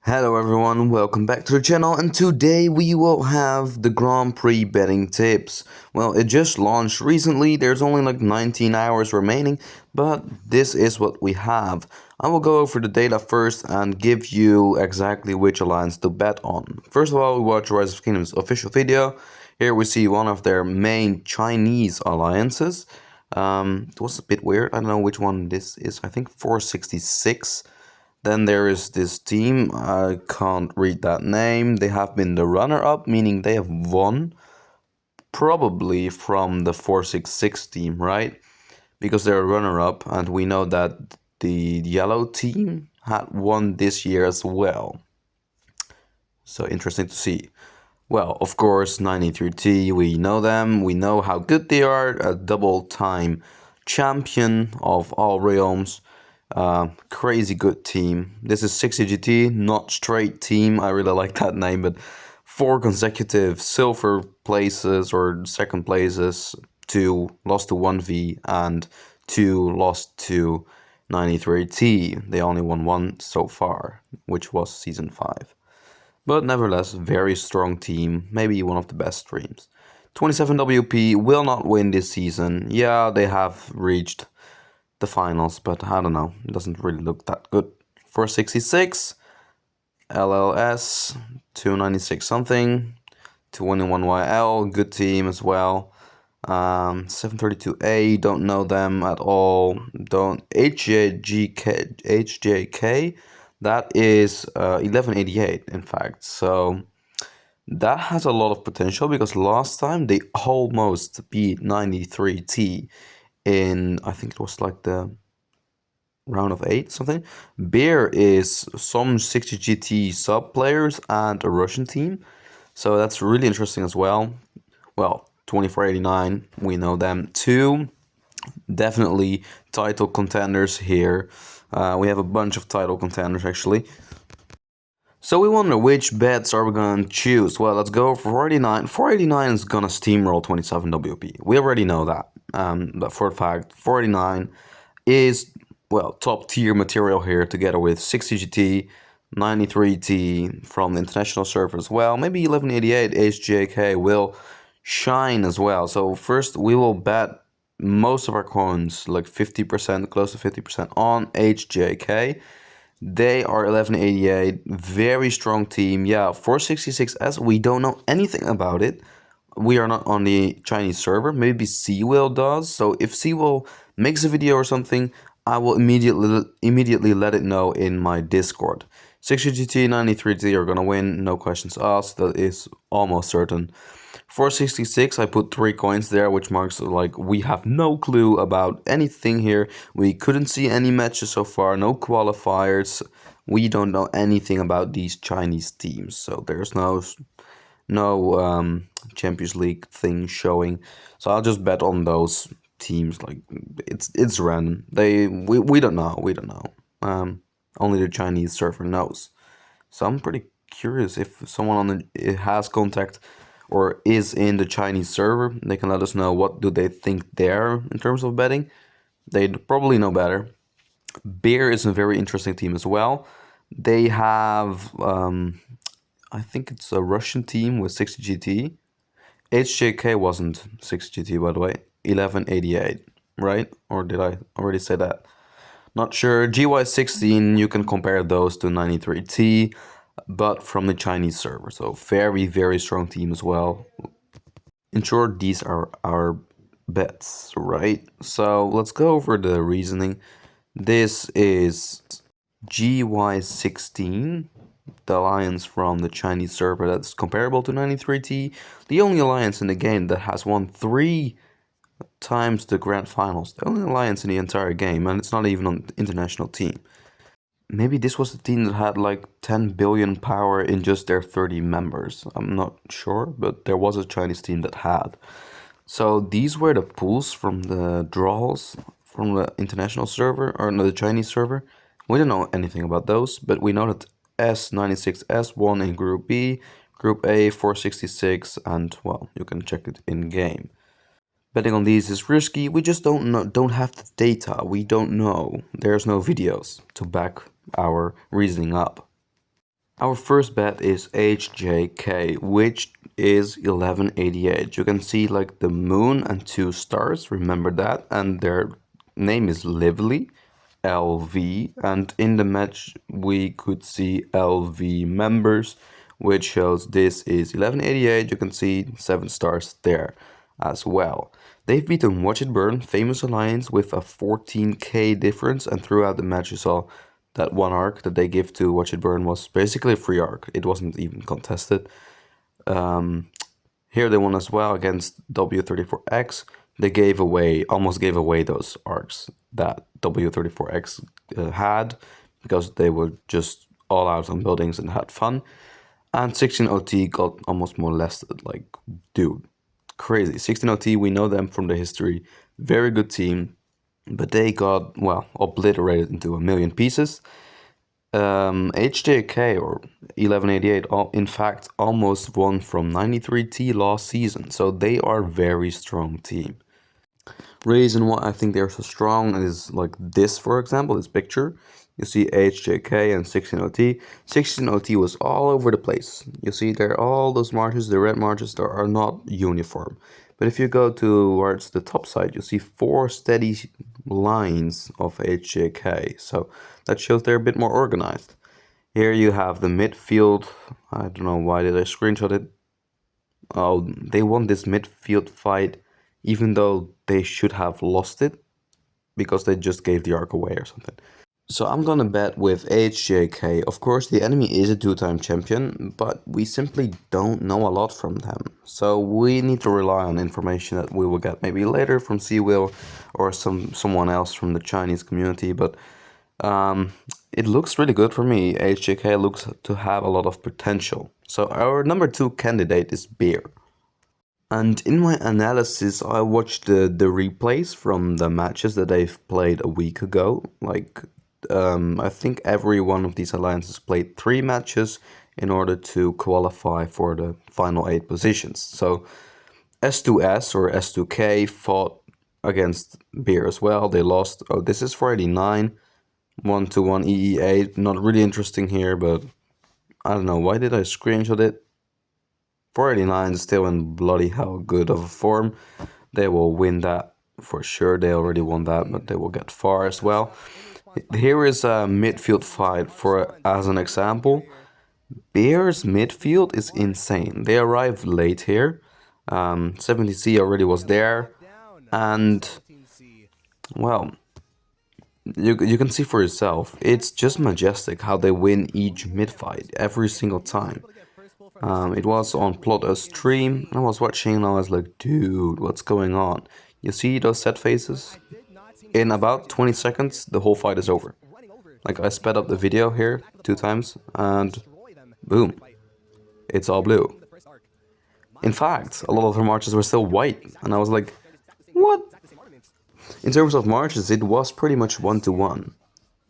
Hello everyone, welcome back to the channel, and today we will have the Grand Prix betting tips. Well, it just launched recently, there's only like 19 hours remaining, but this is what we have. I will go over the data first and give you exactly which alliance to bet on. First of all, we watch Rise of Kingdoms official video. Here we see one of their main Chinese alliances. It was a bit weird, I don't know which one this is, I think 466. Then there is this team, I can't read that name. They have been the runner-up, meaning they have won, probably from the 466 team, right? Because they're a runner-up, and we know that the yellow team had won this year as well. So interesting to see. Well, of course, 93T, we know them, we know how good they are, a double-time champion of all realms. Crazy good team. This is 60GT, not straight team. I really like that name, but 4 consecutive silver places or second places, 2 lost to 1v and 2 lost to 93T. They only won 1 so far, which was season 5. But nevertheless, very strong team, maybe one of the best streams. 27WP will not win this season. Yeah, they have reached the finals, but I don't know, it doesn't really look that good. 466, LLS, 296 something, 221YL, good team as well. 732A, don't know them at all. Don't HJK, that is 1188 in fact. So that has a lot of potential because last time they almost beat 93T in, I think it was like the round of 8 something. Bear is some 60GT sub players and a Russian team, so that's really interesting as well. Well, 2489, we know them too. Definitely title contenders here. We have a bunch of title contenders actually. So we wonder which bets are we gonna choose. Well, let's go for 489. 489 is gonna steamroll 27WP. We already know that. But for a fact, 489 is, well, top tier material here together with 60GT, 93T from the international server as well. Maybe 1188 HJK will shine as well. So first we will bet most of our coins, like 50%, close to 50% on HJK. They are 1188, very strong team. Yeah, 466S, we don't know anything about it. We are not on the Chinese server. Maybe Seawill does. So if Seawill makes a video or something, I will immediately let it know in my Discord. 60GT, 93T are gonna win, no questions asked. That is almost certain. 466, I put 3 coins there, which marks like we have no clue about anything here. We couldn't see any matches so far, no qualifiers. We don't know anything about these Chinese teams, so there's no Champions League thing showing. So I'll just bet on those teams. Like it's random. We don't know. We don't know. Only the Chinese server knows. So I'm pretty curious if someone on it has contact or is in the Chinese server. They can let us know what do they think there in terms of betting. They'd probably know better. Bear is a very interesting team as well. They have, I think it's a Russian team with 60GT. HJK wasn't 6GT, by the way. 1188, right? Or did I already say that? Not sure. GY16, you can compare those to 93T, but from the Chinese server. So very, very strong team as well. In short, these are our bets, right? So let's go over the reasoning. This is GY16, the alliance from the Chinese server that's comparable to 93T. The only alliance in the game that has won 3 times the grand finals. The only alliance in the entire game, and it's not even an international team. Maybe this was the team that had like 10 billion power in just their 30 members. I'm not sure, but there was a Chinese team that had. So these were the pools from the draws from the international server, or no, the Chinese server. We don't know anything about those, but we know that S96S won in Group B, Group A 466, and well, you can check it in game. Betting on these is risky. We just don't have the data. We don't know. There's no videos to back our reasoning up. Our first bet is HJK, which is 1188. You can see like the moon and two stars, remember that, and their name is Lively, LV, and in the match we could see LV members, which shows this is 1188. You can see 7 stars there as well. They've beaten Watch It Burn, Famous Alliance, with a 14k difference, and throughout the match you saw that one arc that they give to Watch It Burn was basically a free arc. It wasn't even contested. Here they won as well against W34X. They almost gave away those arcs that W34X had, because they were just all out on buildings and had fun. And 16OT got almost molested. Like, dude, crazy. 16OT, we know them from the history. Very good team. But they got, well, obliterated into a million pieces. HJK, or 1188, in fact almost won from 93T last season, so they are a very strong team. Reason why I think they're so strong is like this, for example, this picture. You see HJK and 16OT. 16OT was all over the place. You see there all those marches, the red marches, they are not uniform. But if you go towards the top side, you see 4 steady lines of HJK. So that shows they're a bit more organized. Here you have the midfield. I don't know why did I screenshot it. Oh, they won this midfield fight even though they should have lost it because they just gave the arc away or something. So I'm gonna bet with HJK. Of course, the enemy is a 2-time champion, but we simply don't know a lot from them. So we need to rely on information that we will get maybe later from Seawill or someone else from the Chinese community. But it looks really good for me. HJK looks to have a lot of potential. So our number 2 candidate is Beer. And in my analysis, I watched the replays from the matches that they've played a week ago. Like, I think every one of these alliances played 3 matches in order to qualify for the final 8 positions. So S2S or S2K fought against Beer as well. They lost. Oh, this is 489. 1-1 EE8. Not really interesting here, but I don't know. Why did I screenshot it? 489 is still in bloody hell good of a form. They will win that for sure. They already won that, but they will get far as well. Here is a midfield fight as an example. Bear's midfield is insane. They arrived late here. 70C already was there, and well, you can see for yourself. It's just majestic how they win each mid fight every single time. It was on Plotter's stream, and I was watching and I was like, dude, what's going on? You see those set faces? In about 20 seconds, the whole fight is over. Like, I sped up the video here 2 times, and boom, it's all blue. In fact, a lot of the marches were still white, and I was like, what? In terms of marches, it was pretty much 1-1.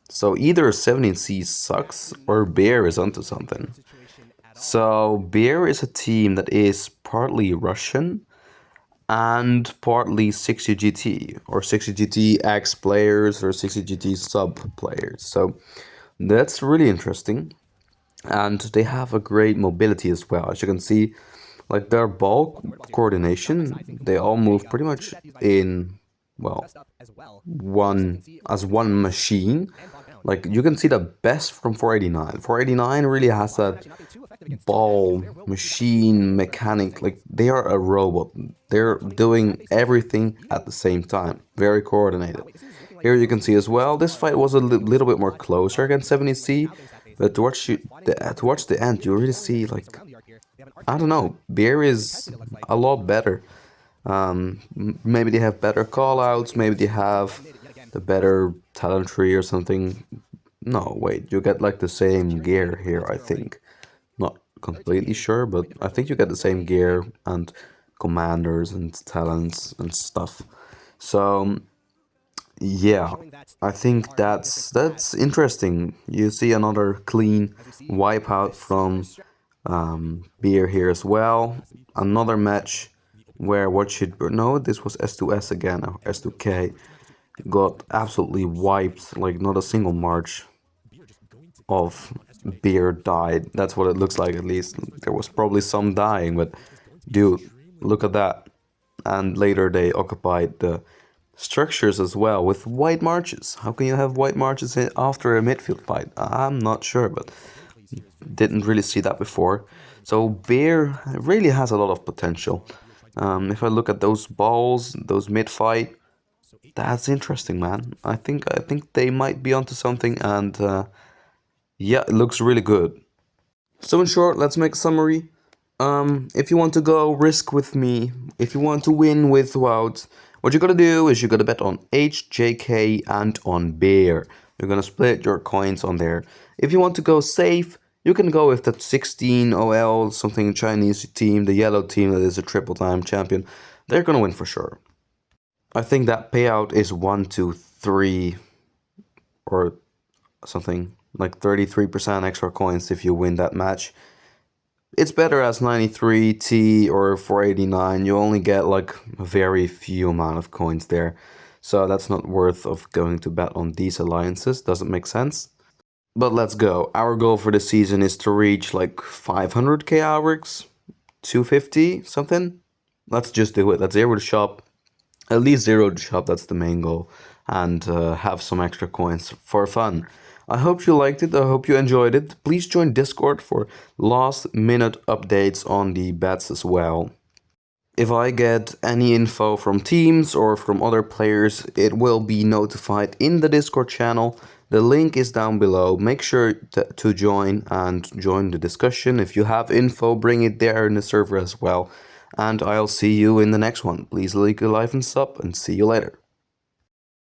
So either 17C sucks, or Bear is onto something. So Bear is a team that is partly Russian and partly 60GT, or 60GT X players or 60GT sub players. So that's really interesting. And they have a great mobility as well. As you can see, like their ball coordination, they all move pretty much in, well, one machine. Like, you can see the best from 489. 489 really has that ball machine mechanic. Like, they are a robot. They're doing everything at the same time. Very coordinated. Here you can see as well, this fight was a little bit more closer against 70C, but towards the end, you really see, like, I don't know, Beer is a lot better. Maybe they have better callouts, maybe they have the better talent tree or something. No, wait, you get like the same gear here, I think. Not completely sure, but I think you get the same gear and commanders and talents and stuff. So yeah, I think that's interesting. You see another clean wipeout from Beer here as well. Another match where no, this was S2S again, or S2K, got absolutely wiped. Like, not a single march of beer died. That's what it looks like, at least. There was probably some dying, but dude, look at that. And later they occupied the structures as well with white marches. How can you have white marches after a midfield fight? I'm not sure, but didn't really see that before. So beer really has a lot of potential. If I look at those balls, those mid-fight, that's interesting, man. I think they might be onto something, and yeah, it looks really good. So in short, let's make a summary. If you want to go risk with me, if you want to win with Wout, what you gotta do is you gotta bet on HJK and on beer. You're gonna split your coins on there. If you want to go safe, you can go with that 16 OL, something Chinese team, the yellow team that is a triple time champion. They're gonna win for sure. I think that payout is 1 to 3 or something like 33% extra coins if you win that match. It's better as 93T or 489. You only get like a very few amount of coins there. So that's not worth of going to bet on these alliances. Doesn't make sense. But let's go. Our goal for the season is to reach like 500k hours, 250 something. Let's just do it. Let's zero the shop. At least zero the shop. That's the main goal. And have some extra coins for fun. I hope you liked it. I hope you enjoyed it. Please join Discord for last minute updates on the bets as well. If I get any info from teams or from other players, it will be notified in the Discord channel. The link is down below. Make sure to join and join the discussion. If you have info, bring it there in the server as well. And I'll see you in the next one. Please like, live and sub, and see you later.